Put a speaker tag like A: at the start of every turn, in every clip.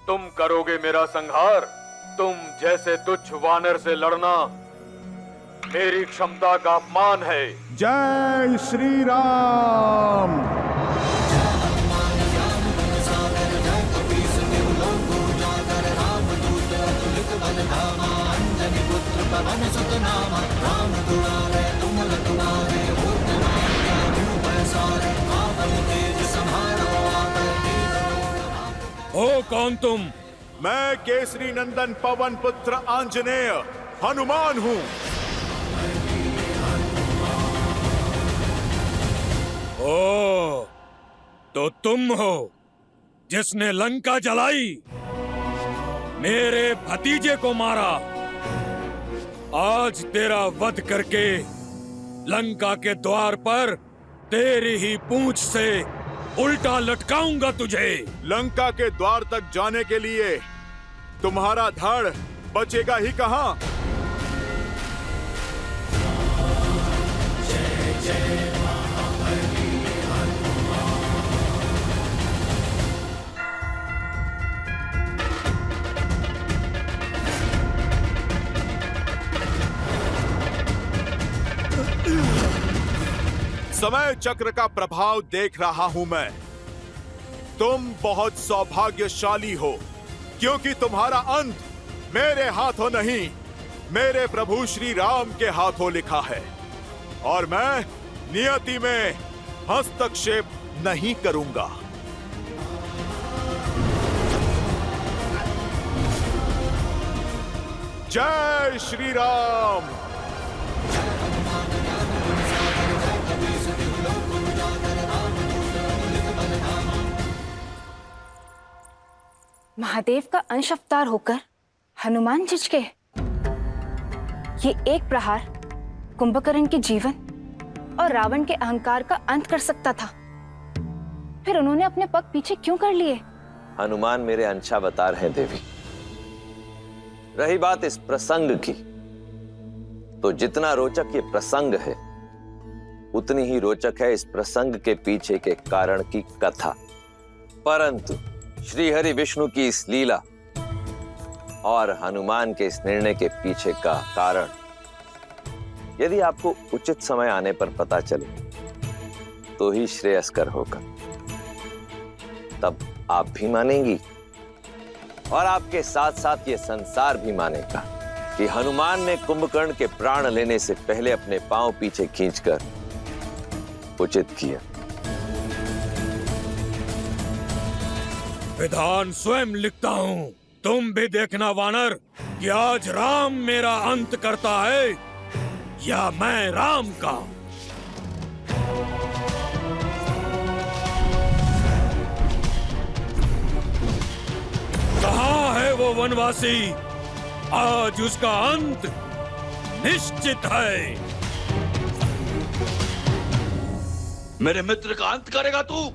A: तुम करोगे मेरा संहार। तुम जैसे तुच्छ वानर से लड़ना मेरी क्षमता का अपमान है।
B: जय श्री राम।
C: ओ कौन तुम?
B: मैं केसरी नंदन पवन पुत्र आंजनेय हनुमान हूँ।
C: ओ, तो तुम हो जिसने लंका जलाई, मेरे भतीजे को मारा। आज तेरा वध करके लंका के द्वार पर तेरी ही पूंछ से उल्टा लटकाऊंगा तुझे।
B: लंका के द्वार तक जाने के लिए तुम्हारा धड़ बचेगा ही कहाँ। समय चक्र का प्रभाव देख रहा हूं मैं। तुम बहुत सौभाग्यशाली हो, क्योंकि तुम्हारा अंत मेरे हाथों नहीं, मेरे प्रभु श्री राम के हाथों लिखा है। और मैं नियति में हस्तक्षेप नहीं करूंगा। जय श्री राम।
D: महादेव का अंश अवतार होकर हनुमान झिझके। ये एक प्रहार कुंभकर्ण के जीवन और रावण के अहंकार का अंत कर सकता था। फिर उन्होंने अपने पग पीछे क्यों कर लिए?
E: हनुमान मेरे अंशावतार हैं देवी। रही बात इस प्रसंग की, तो जितना रोचक ये प्रसंग है, उतनी ही रोचक है इस प्रसंग के पीछे के कारण की कथा। परंतु श्री हरि विष्णु की इस लीला और हनुमान के इस निर्णय के पीछे का कारण यदि आपको उचित समय आने पर पता चले तो ही श्रेयस्कर होगा। तब आप भी मानेंगी और आपके साथ साथ ये संसार भी मानेगा कि हनुमान ने कुंभकर्ण के प्राण लेने से पहले अपने पांव पीछे खींचकर उचित किया।
C: विधान स्वयं लिखता हूँ। तुम भी देखना वानर कि आज राम मेरा अंत करता है या मैं राम का। कहाँ है वो वनवासी? आज उसका अंत निश्चित है।
F: मेरे मित्र का अंत करेगा तू?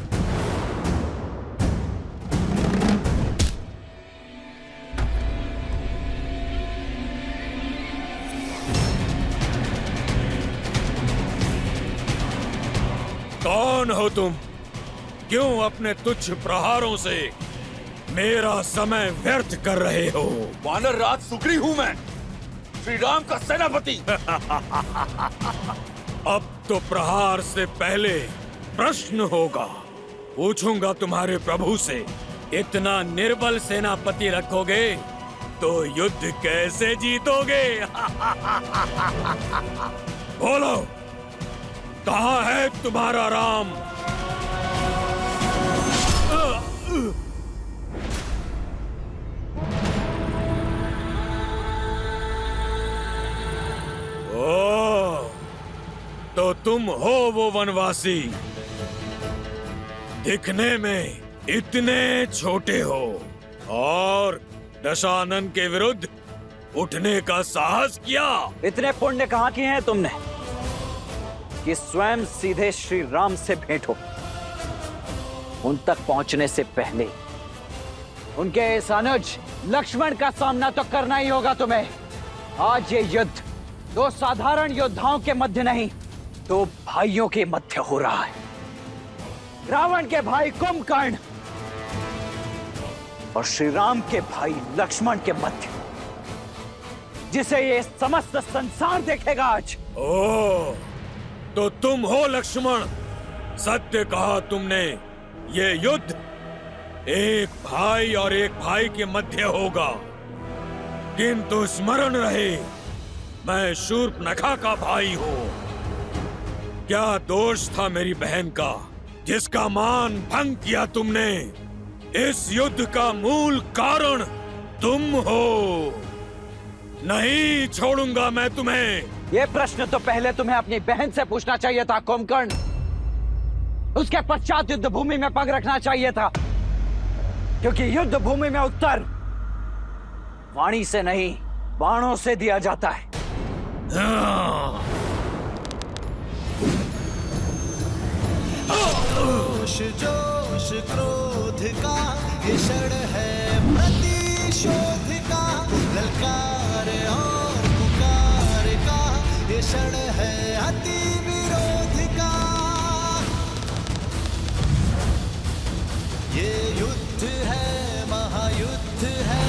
C: कौन हो तुम? क्यों अपने तुच्छ प्रहारों से मेरा समय व्यर्थ कर रहे हो?
F: वानर राज सुग्री हूं मैं, श्री राम का सेनापति।
C: अब तो प्रहार से पहले प्रश्न होगा। पूछूंगा तुम्हारे प्रभु से, इतना निर्बल सेनापति रखोगे तो युद्ध कैसे जीतोगे? बोलो, कहाँ है तुम्हारा राम? ओ, तो तुम हो वो वनवासी। दिखने में इतने छोटे हो और दशानन के विरुद्ध उठने का साहस किया।
G: इतने पुण्य कहाँ किए हैं तुमने कि स्वयं सीधे श्री राम से भेंट हो? उन तक पहुंचने से पहले उनके इस अनुज लक्ष्मण का सामना तो करना ही होगा तुम्हें। आज ये युद्ध दो साधारण योद्धाओं के मध्य नहीं, दो भाइयों के मध्य हो रहा है। रावण के भाई कुंभकर्ण और श्री राम के भाई लक्ष्मण के मध्य, जिसे ये समस्त संसार देखेगा आज।
C: ओ, तो तुम हो लक्ष्मण। सत्य कहा तुमने। ये युद्ध एक भाई और एक भाई के मध्य होगा, किंतु स्मरण रहे, मैं शूर्पणखा का भाई हूं। क्या दोष था मेरी बहन का, जिसका मान भंग किया तुमने? इस युद्ध का मूल कारण तुम हो। नहीं छोड़ूंगा मैं तुम्हें।
G: ये प्रश्न तो पहले तुम्हें अपनी बहन से पूछना चाहिए था कुंभकर्ण। उसके पश्चात युद्ध भूमि में पग रखना चाहिए था, क्योंकि युद्ध भूमि में उत्तर वाणी से नहीं, बाणों से दिया जाता है।
C: हाँ।
H: जोश क्रोध का ये क्षण है प्रतिशोध का, ललकार और पुकार का ये क्षण है अति विरोध का। ये युद्ध है, महायुद्ध है।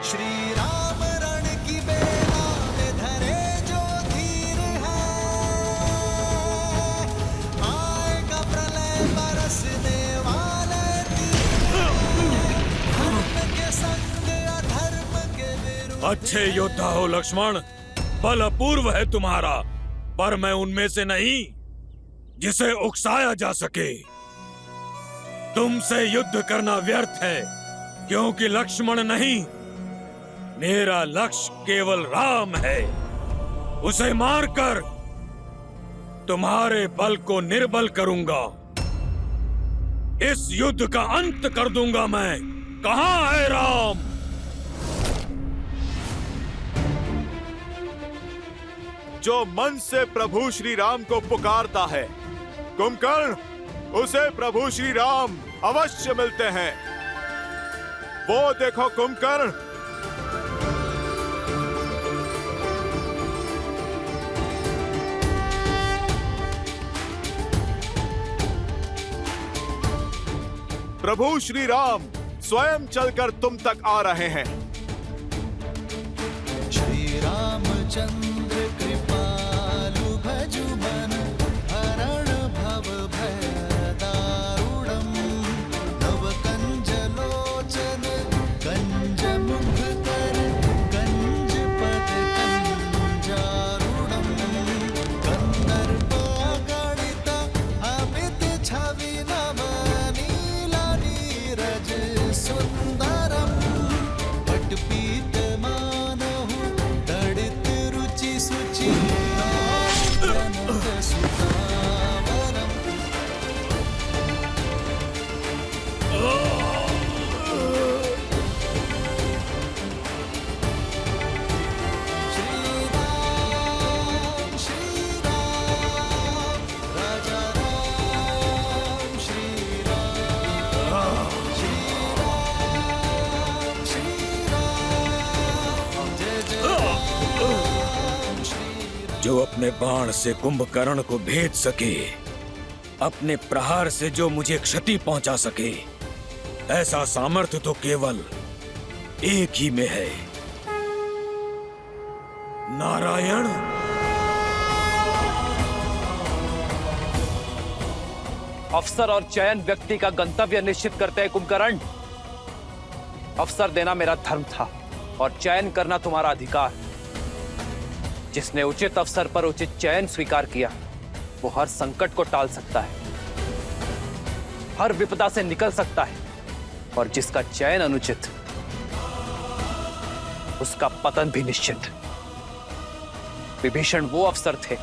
H: श्री राम रण की बेला में धरे जो धीर है, आएगा प्रलय बरसने वाले धर्म के संग अधर्म के विरुद्ध।
C: अच्छे योद्धा हो लक्ष्मण, बल अपूर्व है तुम्हारा, पर मैं उनमें से नहीं जिसे उकसाया जा सके। तुमसे युद्ध करना व्यर्थ है, क्योंकि लक्ष्मण नहीं, मेरा लक्ष्य केवल राम है। उसे मारकर तुम्हारे बल को निर्बल करूंगा। इस युद्ध का अंत कर दूंगा मैं। कहां है राम?
B: जो मन से प्रभु श्री राम को पुकारता है, कुंभकर्ण, उसे प्रभु श्री राम अवश्य मिलते हैं। वो देखो कुंभकर्ण, प्रभु श्री राम स्वयं चलकर तुम तक आ रहे हैं।
H: श्री रामचंद्र कृपालु भजु मन, हरण भव भय दारुणम। नव कंज लोचन कंज मुख कर, कंज पद कंजारुणम। कंदर्प गणित अमित छवि नव, नीला नीरज सुंदरम। पट पीत मानहु तड़ित रुचि सुचि, जनक सुतावरम। श्री राम राजा राम, श्री राम श्री राम, जय जय राम श्री।
C: जो अपने बाण से कुंभकर्ण को भेद सके, अपने प्रहार से जो मुझे क्षति पहुंचा सके, ऐसा सामर्थ्य तो केवल एक ही में है, नारायण।
G: अवसर और चयन व्यक्ति का गंतव्य निश्चित करते हैं कुंभकर्ण। अवसर देना मेरा धर्म था और चयन करना तुम्हारा अधिकार। जिसने उचित अवसर पर उचित चयन स्वीकार किया, वो हर संकट को टाल सकता है, हर विपदा से निकल सकता है, और जिसका चयन अनुचित, उसका पतन भी निश्चित। विभीषण वो अवसर थे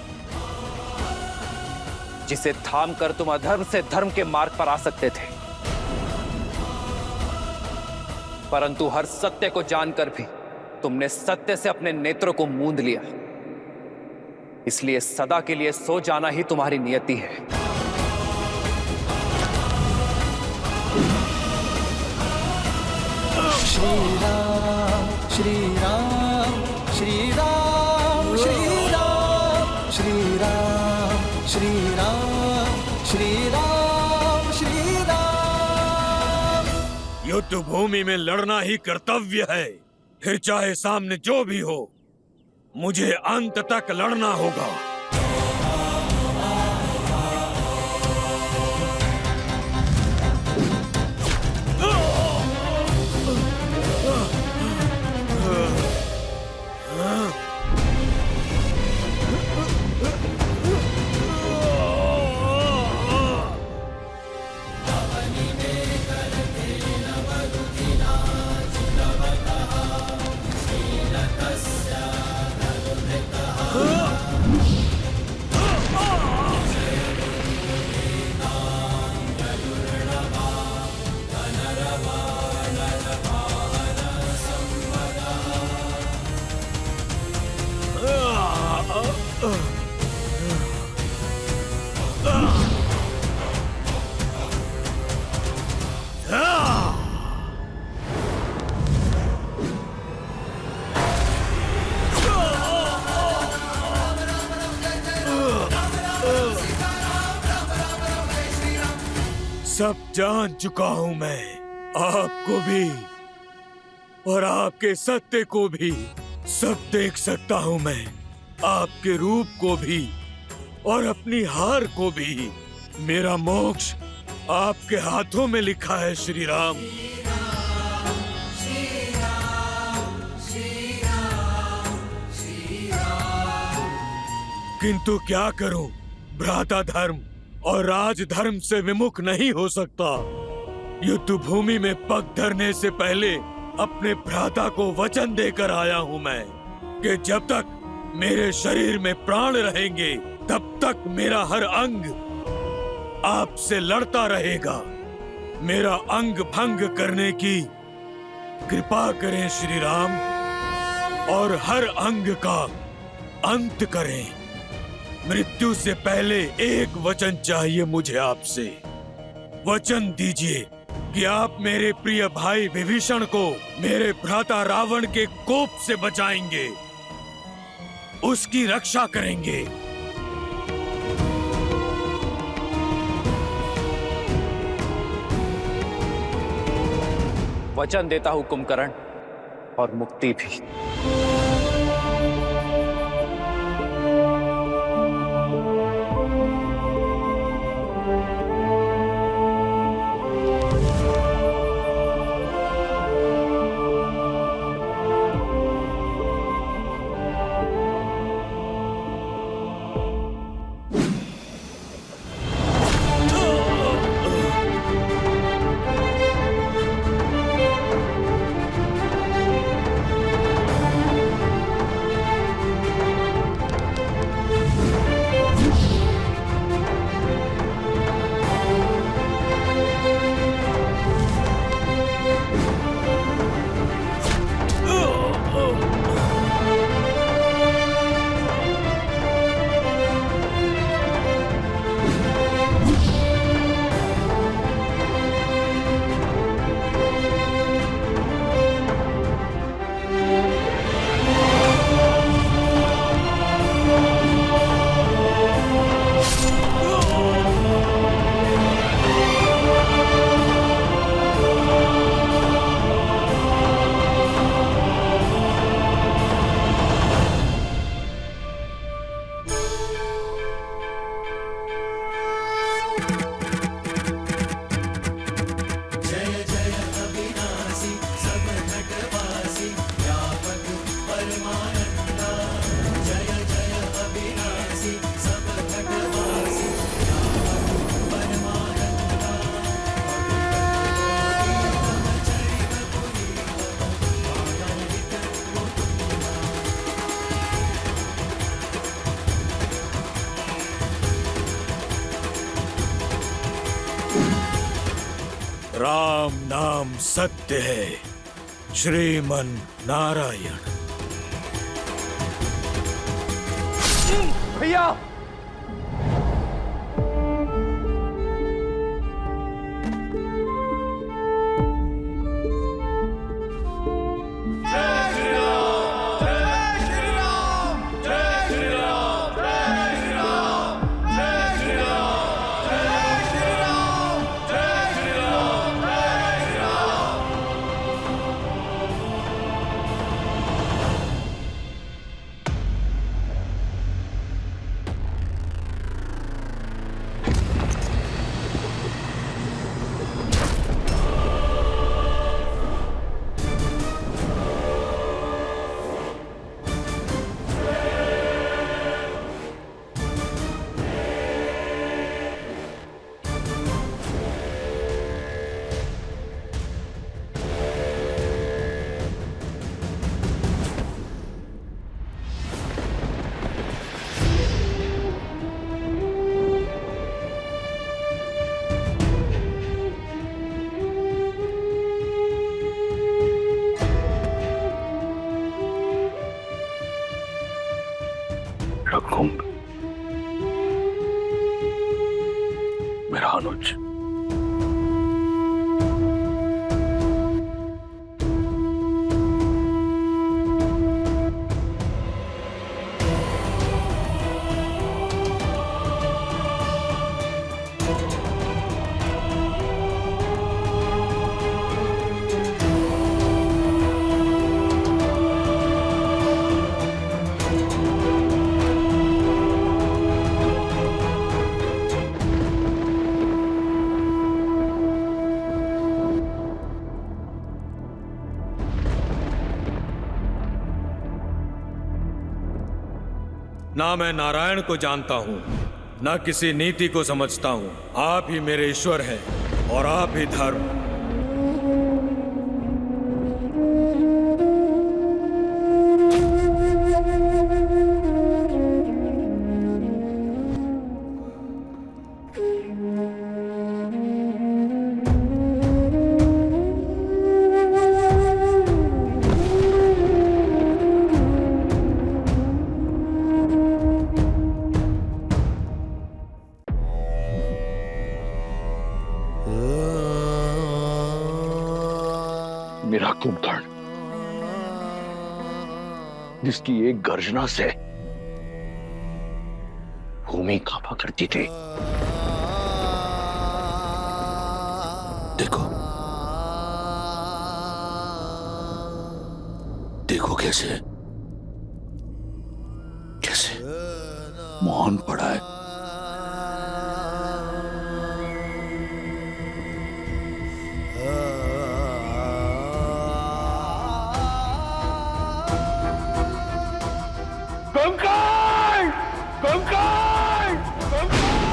G: जिसे थाम कर तुम अधर्म से धर्म के मार्ग पर आ सकते थे, परंतु हर सत्य को जानकर भी तुमने सत्य से अपने नेत्रों को मूंद लिया। इसलिए सदा के लिए सो जाना ही तुम्हारी नियति है।
H: श्री राम श्री राम श्री राम श्री राम श्री राम श्री राम श्री राम श्री राम।
C: युद्ध भूमि में लड़ना ही कर्तव्य है, फिर चाहे सामने जो भी हो, मुझे अंत तक लड़ना होगा। सब जान चुका हूं मैं, आपको भी और आपके सत्य को भी। सब देख सकता हूं मैं, आपके रूप को भी और अपनी हार को भी। मेरा मोक्ष आपके हाथों में लिखा है श्री राम। किंतु क्या करूं, भ्राता धर्म और राजधर्म से विमुख नहीं हो सकता। युद्ध भूमि में पग धरने से पहले अपने भ्राता को वचन देकर आया हूं मैं कि जब तक मेरे शरीर में प्राण रहेंगे तब तक मेरा हर अंग आपसे लड़ता रहेगा। मेरा अंग भंग करने की कृपा करें श्री राम और हर अंग का अंत करें। मृत्यु से पहले एक वचन चाहिए मुझे आपसे। वचन दीजिए कि आप मेरे प्रिय भाई विभीषण को मेरे भ्राता रावण के कोप से बचाएंगे, उसकी रक्षा करेंगे।
G: वचन देता हूं कुंभकर्ण, और मुक्ति भी।
C: राम नाम सत्य है, श्रीमन नारायण।
G: भैया,
F: मेरा अनुज।
C: ना मैं नारायण को जानता हूँ, ना किसी नीति को समझता हूँ। आप ही मेरे ईश्वर हैं और आप ही धर्म।
F: मेरा कुंभकर्ण, जिसकी एक गर्जना से भूमि कांपा करती थी। देखो, देखो कैसे कैसे मौन पड़ा है। कंकाल! कंकाल! कंकाल!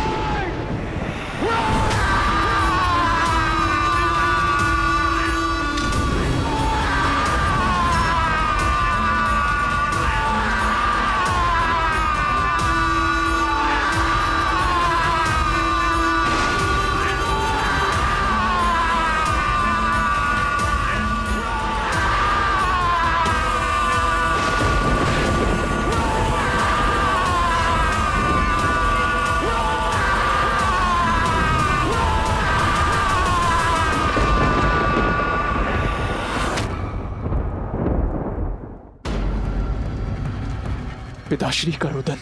I: पिताश्री का रुदन,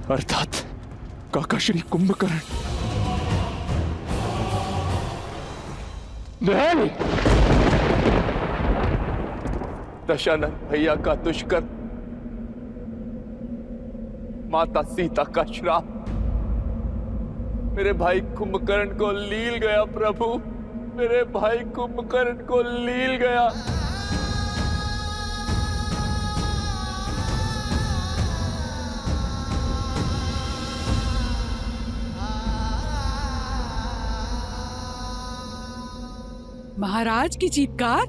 I: अर्थात काकाश्री कुंभकर्ण। नहीं, दशानन भैया का दुष्कर्म, माता सीता का श्राप मेरे भाई कुंभकर्ण को लील गया। प्रभु, मेरे भाई कुंभकर्ण को लील गया।
J: महाराज की चीत्कार?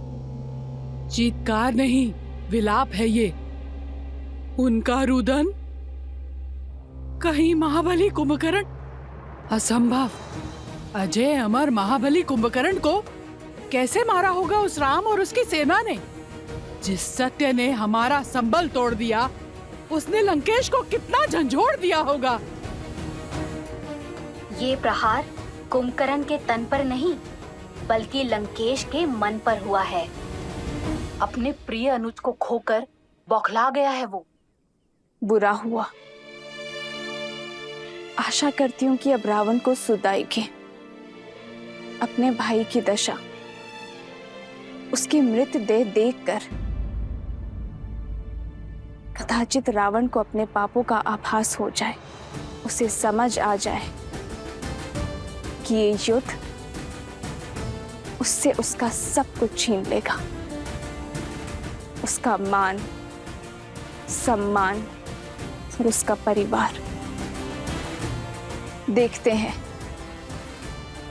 J: चीत्कार नहीं, विलाप है ये। उनका रुदन? कहीं महाबली कुंभकर्ण? असंभव। अजय अमर महाबली कुंभकर्ण को कैसे मारा होगा उस राम और उसकी सेना ने? जिस सत्य ने हमारा संबल तोड़ दिया, उसने लंकेश को कितना झंझोड़ दिया होगा।
D: ये प्रहार कुंभकर्ण के तन पर नहीं, बल्कि लंकेश के मन पर हुआ है। अपने प्रिय अनुज को खोकर बौखला गया है वो। बुरा हुआ। आशा करती हूँ कि अब रावण को सुध आएगी। अपने भाई की दशा, उसकी मृतदेह देखकर कदाचित रावण को अपने पापों का आभास हो जाए, उसे समझ आ जाए कि ये युद्ध उससे उसका सब कुछ छीन लेगा, उसका मान, सम्मान और उसका परिवार। देखते हैं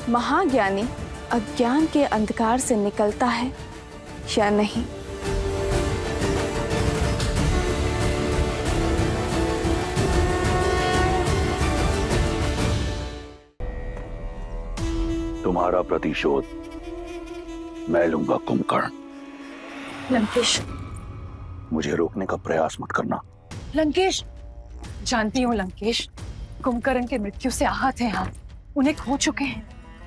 D: महाज्ञानी अज्ञान के अंधकार से निकलता है या नहीं।
F: तुम्हारा प्रतिशोध मैं लूंगा कुंभकर्ण।
D: लंकेश,
F: मुझे रोकने का प्रयास मत करना।
J: लंकेश, जानती हूँ लंकेश, कुंभकर्ण के मृत्यु से आहत हैं आप, उन्हें खो चुके हैं,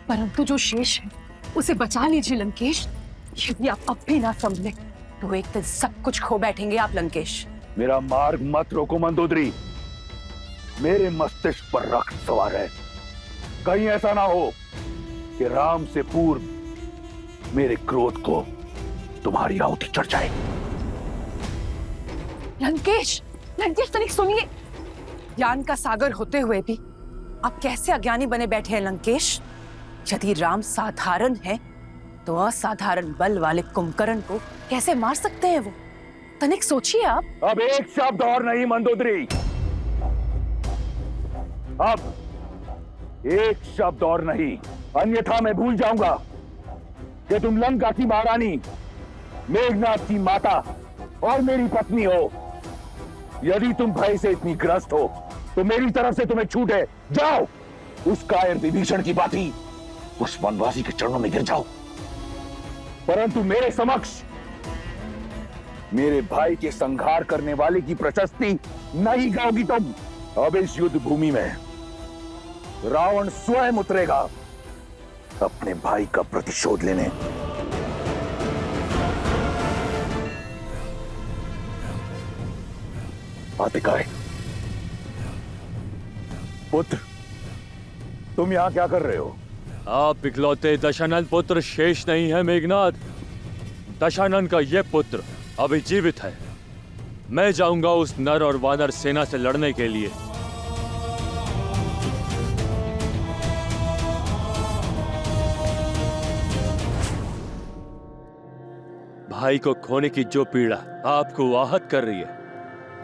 J: परंतु जो शेष है उसे बचा लीजिए लंकेश। यदि आप अब भी ना संभले तो एक दिन सब कुछ खो बैठेंगे आप लंकेश।
F: मेरा मार्ग मत रोको मंदोदरी, मेरे मस्तिष्क पर रक्त सवार है। कहीं ऐसा ना हो कि राम से पूर्व मेरे क्रोध को तुम्हारी आहुति चढ़ जाए।
J: लंकेश, लंकेश तनिक सुनिए। ज्ञान का सागर होते हुए भी आप कैसे अज्ञानी बने बैठे हैं लंकेश? यदि राम साधारण है तो असाधारण बल वाले कुंभकर्ण को कैसे मार सकते हैं वो? तनिक सोचिए आप।
F: अब एक शब्द और नहीं मंदोदरी, अब एक शब्द और नहीं, अन्यथा मैं भूल जाऊंगा कि तुम लंका की महारानी, मेघनाथ की माता और मेरी पत्नी हो। यदि तुम भय से इतनी ग्रस्त हो तो मेरी तरफ से तुम्हें छूट है, जाओ उस कायर विभीषण की बाती उस वनवासी के चरणों में गिर जाओ, परंतु मेरे समक्ष मेरे भाई के संहार करने वाले की प्रशस्ति नहीं गाओगी तुम। अब इस युद्ध भूमि में रावण स्वयं उतरेगा अपने भाई का प्रतिशोध लेने। आतिकाय पुत्र, तुम यहां क्या कर रहे हो?
C: आप इकलौते दशानन पुत्र शेष नहीं है मेघनाथ। दशानन का यह पुत्र अभी जीवित है। मैं जाऊंगा उस नर और वानर सेना से लड़ने के लिए। भाई को खोने की जो पीड़ा आपको आहत कर रही है,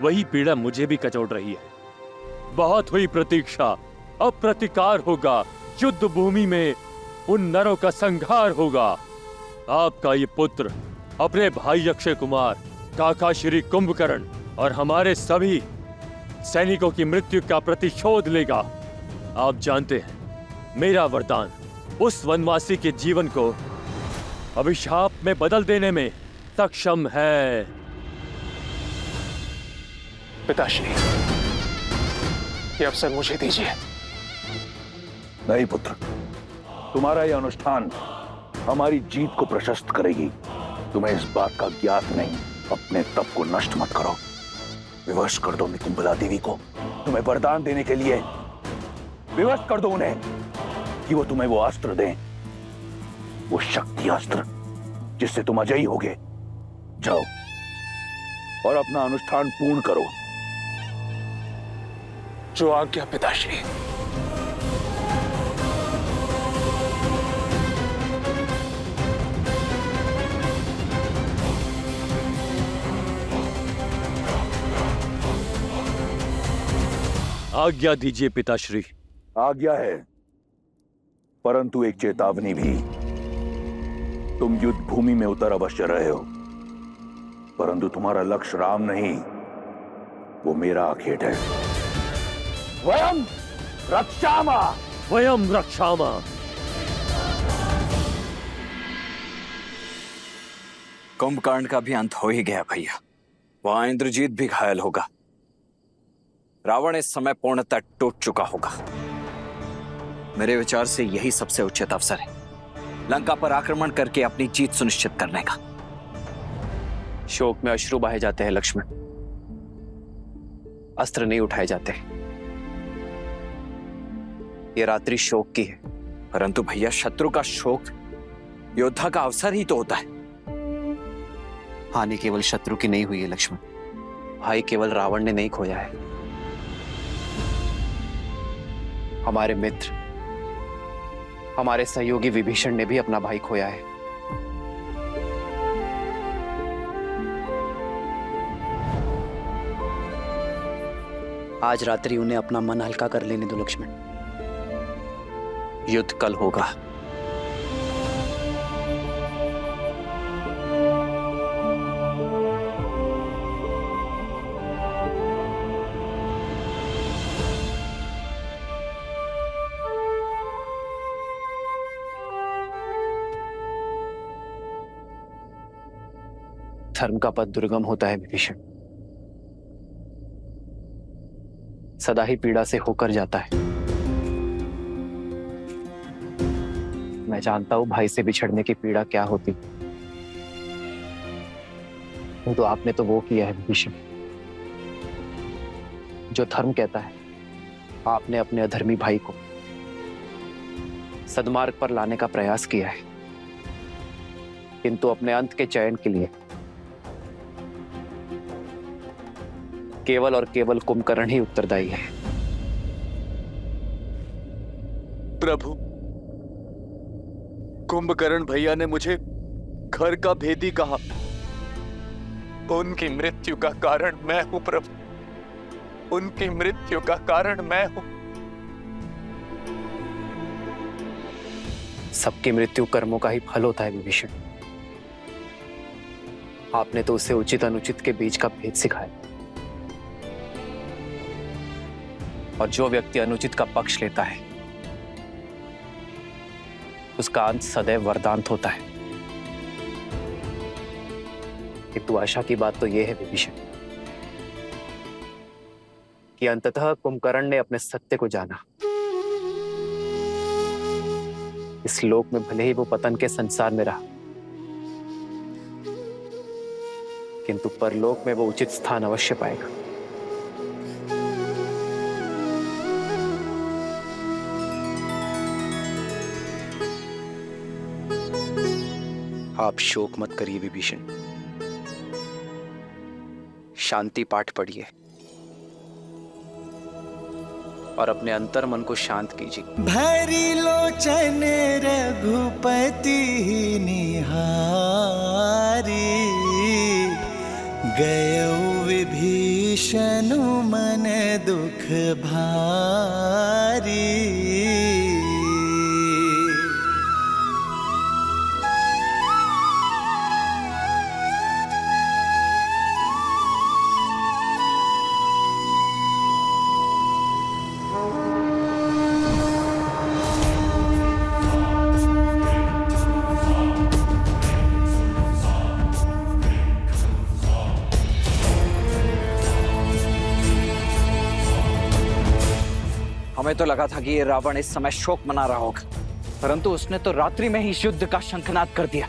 C: वही पीड़ा मुझे भी कचोट रही है। बहुत हुई प्रतीक्षा, अब प्रतिकार होगा। युद्ध भूमि में उन नरों का संहार होगा। आपका ये पुत्र अपने भाई अक्षय कुमार, काका श्री कुंभकर्ण और हमारे सभी सैनिकों की मृत्यु का प्रतिशोध लेगा। आप जानते हैं, मेरा वरदान उस वनवासी के जीवन को अभिशाप में बदल देने में सक्षम है।
K: पिताश्री, ये अवसर मुझे दीजिए।
F: नहीं पुत्र, तुम्हारा यह अनुष्ठान हमारी जीत को प्रशस्त करेगी। तुम्हें इस बात का ज्ञात नहीं, अपने तप को नष्ट मत करो। विवश कर दो निकुंभला देवी को, तुम्हें वरदान देने के लिए विवश कर दो उन्हें कि वो तुम्हें वो अस्त्र दें, वो शक्ति अस्त्र जिससे तुम अजयी होगे। जाओ और अपना अनुष्ठान पूर्ण करो।
K: जो आज्ञा पिताश्री।
C: आज्ञा दीजिए पिताश्री।
F: आज्ञा है, परंतु एक चेतावनी भी। तुम युद्ध भूमि में उतर अवश्य रहे हो, परंतु तुम्हारा लक्ष्य राम नहीं, वो मेरा आखेट है। वयम रक्षामा,
C: वयम रक्षामा।
G: कुंभकर्ण का भी अंत हो ही गया भैया। वहां इंद्रजीत भी घायल होगा। रावण इस समय पूर्णतः टूट चुका होगा। मेरे विचार से यही सबसे उचित अवसर है लंका पर आक्रमण करके अपनी जीत सुनिश्चित करने का। शोक में अश्रु बहाए जाते हैं लक्ष्मण, अस्त्र नहीं उठाए जाते। ये रात्रि शोक की है, परंतु भैया शत्रु का शोक योद्धा का अवसर ही तो होता है। हानि केवल शत्रु की नहीं हुई है लक्ष्मण, भाई केवल रावण ने नहीं खोया है। हमारे मित्र, हमारे सहयोगी विभीषण ने भी अपना भाई खोया है। आज रात्रि उन्हें अपना मन हल्का कर लेने दो लक्ष्मण। युद्ध कल होगा। धर्म का पथ दुर्गम होता है विभीषण।
L: सदा ही पीड़ा से होकर जाता है। मैं जानता हूं भाई से बिछड़ने की पीड़ा क्या होती, तो आपने तो वो किया है विभीषण जो धर्म कहता है। आपने अपने अधर्मी भाई को सद्मार्ग पर लाने का प्रयास किया है, किंतु अपने अंत के चयन के लिए केवल और केवल कुंभकर्ण ही उत्तरदायी है।
I: प्रभु, कुंभकर्ण भैया ने मुझे घर का भेदी कहा। उनकी मृत्यु का कारण मैं हूं प्रभु, उनकी मृत्यु का कारण मैं हूं।
L: सबकी मृत्यु कर्मों का ही फल होता है विभीषण। आपने तो उसे उचित अनुचित के बीच का भेद सिखाया, और जो व्यक्ति अनुचित का पक्ष लेता है उसका अंत सदैव वरदांत होता है। किंतु आशा की बात तो यह है विभीषण कि अंततः कुंभकर्ण ने अपने सत्य को जाना। इस लोक में भले ही वो पतन के संसार में रहा, किंतु परलोक में वो उचित स्थान अवश्य पाएगा।
M: आप शोक मत करिए विभीषण, शांति पाठ पढ़िए और अपने अंतर मन को शांत कीजिए।
H: भरी लोचन रघुपति निहारी, गयो विभीषण मन दुख भारी।
G: हमें तो लगा था कि ये रावण इस समय शोक मना रहा होगा, परंतु उसने तो रात्रि में ही इस युद्ध का शंखनाद कर दिया।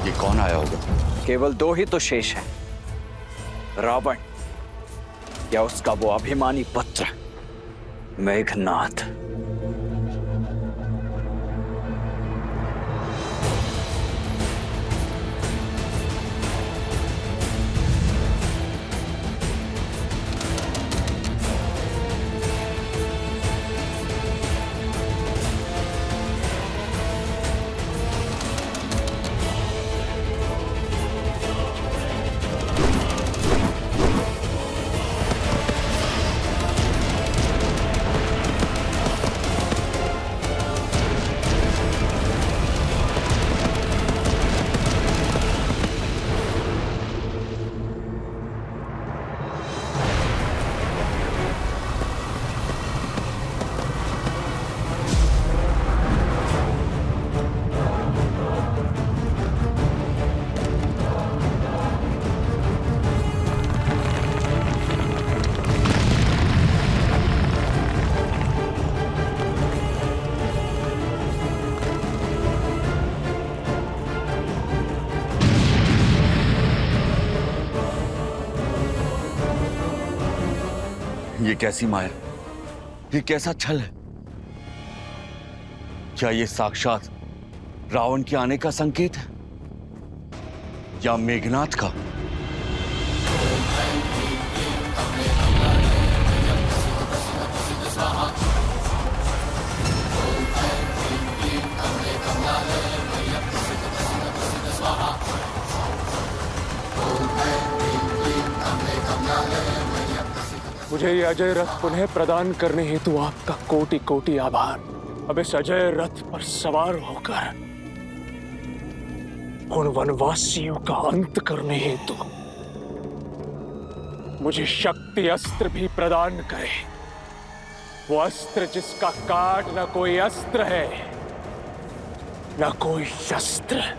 F: ये कौन आया होगा?
G: केवल दो ही तो शेष हैं, रावण या उसका वो अभिमानी पुत्र मेघनाद।
F: ये कैसी माया, ये कैसा छल है? क्या ये साक्षात रावण के आने का संकेत है या मेघनाद का?
K: मुझे ये अजय रथ पुनः प्रदान करने हेतु आपका कोटि कोटि आभार। अब इस अजय रथ पर सवार होकर उन वनवासियों का अंत करने हेतु मुझे शक्ति अस्त्र भी प्रदान करे। वो अस्त्र जिसका काट न कोई अस्त्र है, न कोई शस्त्र।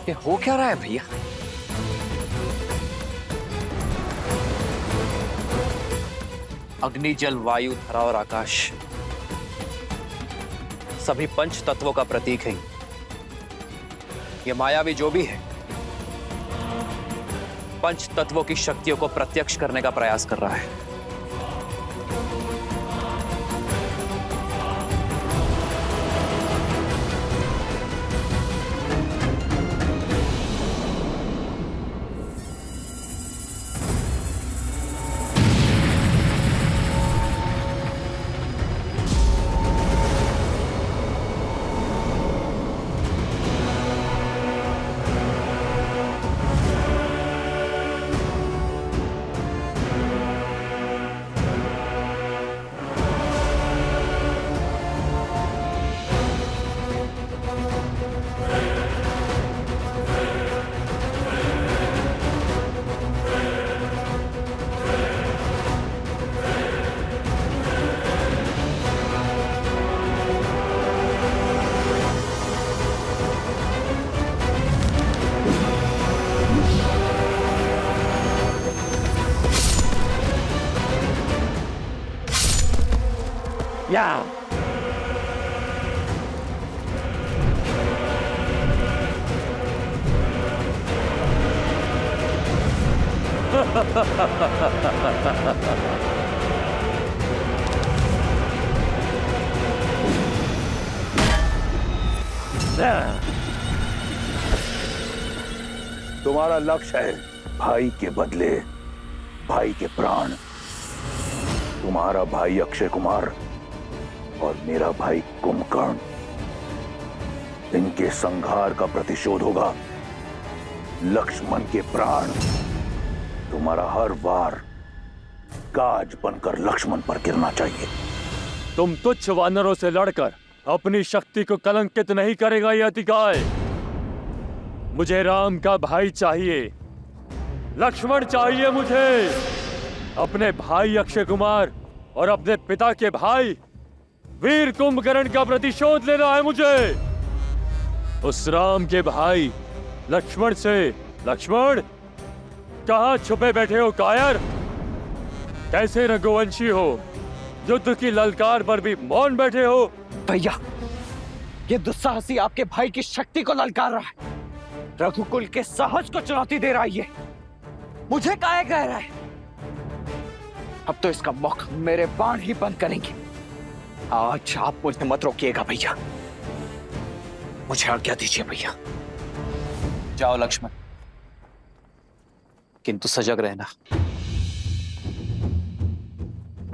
L: ये हो क्या रहा है भैया? अग्नि, जल, वायु, धरा और आकाश सभी पंच तत्वों का प्रतीक है। ये मायावी जो भी है, पंच तत्वों की शक्तियों को प्रत्यक्ष करने का प्रयास कर रहा है।
K: या
F: तुम्हारा लक्ष्य है भाई के बदले भाई के प्राण। तुम्हारा भाई अक्षय कुमार और मेरा भाई कुंभकर्ण, इनके संहार का प्रतिशोध होगा लक्ष्मण के प्राण। तुम्हारा हर वार गाज बनकर लक्ष्मण पर गिरना चाहिए।
K: तुम तुच्छ वानरों से लड़कर अपनी शक्ति को कलंकित नहीं करेगा यह अतिकाय। मुझे राम का भाई चाहिए, लक्ष्मण चाहिए मुझे। अपने भाई अक्षय कुमार और अपने पिता के भाई वीर कुंभकर्ण का प्रतिशोध लेना है मुझे। उस राम के भाई लक्ष्मण से। लक्ष्मण, कहां छुपे बैठे हो कायर? कैसे रघुवंशी हो, युद्ध की ललकार पर भी मौन बैठे हो?
G: भैया, ये दुस्साहसी आपके भाई की शक्ति को ललकार रहा है, रघुकुल के साहस को चुनौती दे रहा है। ये मुझे काहे कह रहा है? अब तो इसका मुख मेरे बाण ही बंद करेंगे। आज आप मुझे मत रोकिएगा भैया, मुझे आज्ञा दीजिए भैया।
L: जाओ लक्ष्मण, किंतु सजग रहना।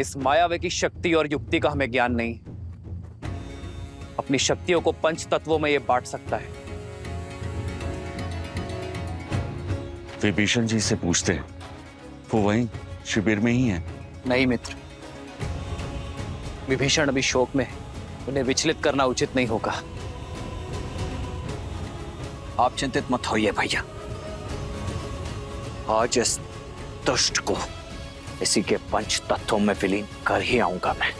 L: इस मायावी की शक्ति और युक्ति का हमें ज्ञान नहीं। अपनी शक्तियों को पंच तत्वों में यह बांट सकता है।
N: विभीषण जी से पूछते हैं, वो वहीं शिविर में ही है।
L: नहीं मित्र, विभीषण अभी शोक में है, उन्हें विचलित करना उचित नहीं होगा।
G: आप चिंतित मत होइए भैया, आज इस दुष्ट को इसी के पंच तत्वों में विलीन कर ही आऊंगा मैं।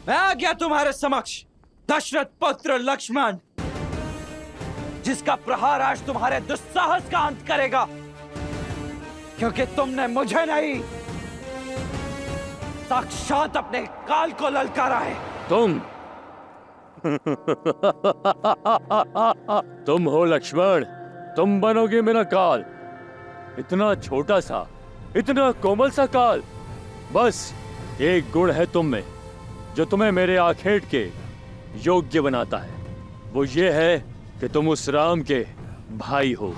G: मैं आ गया तुम्हारे समक्ष, दशरथ पुत्र लक्ष्मण, जिसका प्रहार आज तुम्हारे दुस्साहस का अंत करेगा, क्योंकि तुमने मुझे नहीं, साक्षात अपने काल को ललकारा है।
K: तुम हो लक्ष्मण, तुम बनोगे मेरा काल। इतना छोटा सा, इतना कोमल सा काल। बस एक गुण है तुम में जो तुम्हें मेरे आखेट के योग्य बनाता है। वो ये है कि तुम उस राम के भाई हो।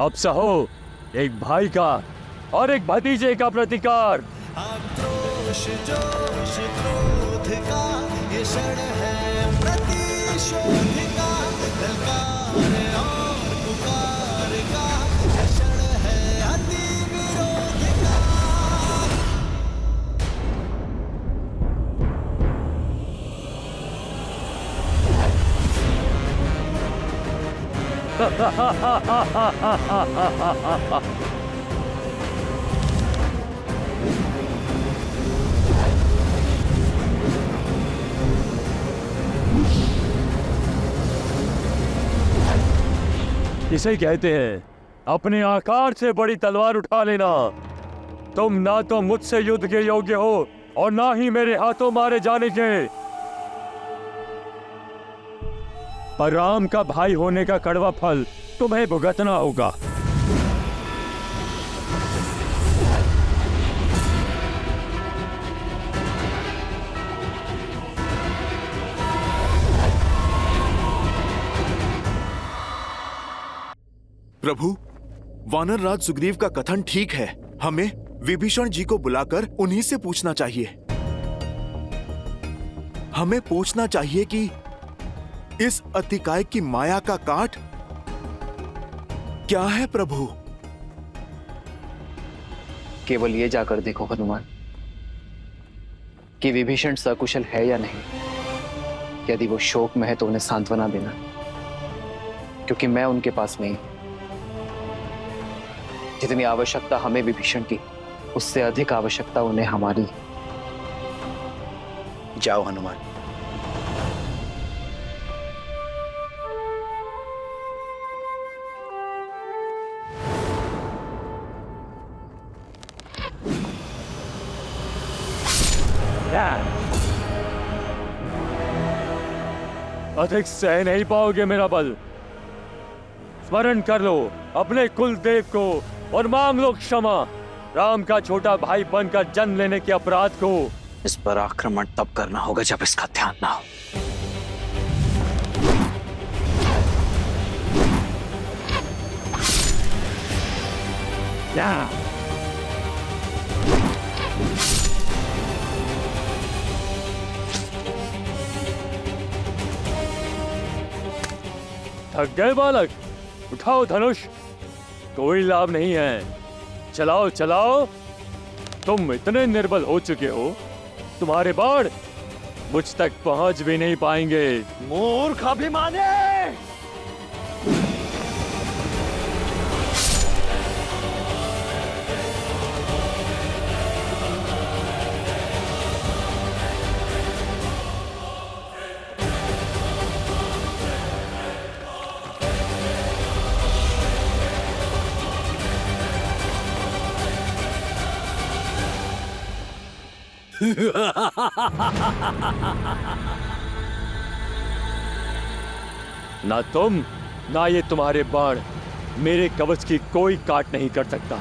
K: अब सहो एक भाई का और एक भतीजे का प्रतिकार।
H: आक्रोश जोश क्रोध का ये क्षण है प्रतिशोध का, ललकार और पुकार का ये क्षण है अति विरोध का।
K: इसे कहते हैं अपने आकार से बड़ी तलवार उठा लेना। तुम ना तो मुझसे युद्ध के योग्य हो और ना ही मेरे हाथों मारे जाने के। पर राम का भाई होने का कड़वा फल तुम्हें भुगतना होगा।
B: प्रभु, वानर राज सुग्रीव का कथन ठीक है। हमें विभीषण जी को बुलाकर उन्हीं से पूछना चाहिए। हमें पूछना चाहिए कि इस अतिकाय की माया का काट क्या है प्रभु?
M: केवल ये जाकर देखो हनुमान कि विभीषण सकुशल है या नहीं। यदि वो शोक में है तो उन्हें सांत्वना देना, क्योंकि मैं उनके पास नहीं। जितनी आवश्यकता हमें विभीषण की, उससे अधिक आवश्यकता उन्हें हमारी। जाओ हनुमान।
K: अधिक सह नहीं पाओगे मेरा बल। स्मरण कर लो अपने कुल देव को और मांग लो क्षमा। राम का छोटा भाई बनकर जन्म लेने के अपराध को।
M: इस पर आक्रमण तब करना होगा जब इसका ध्यान ना हो।
K: थक गए बालक? उठाओ धनुष। कोई लाभ नहीं है। चलाओ चलाओ। तुम इतने निर्बल हो चुके हो, तुम्हारे बाण मुझ तक पहुंच भी नहीं पाएंगे।
G: मूर्ख अभिमानी!
K: ना तुम ना ये तुम्हारे बाण मेरे कवच की कोई काट नहीं कर सकता।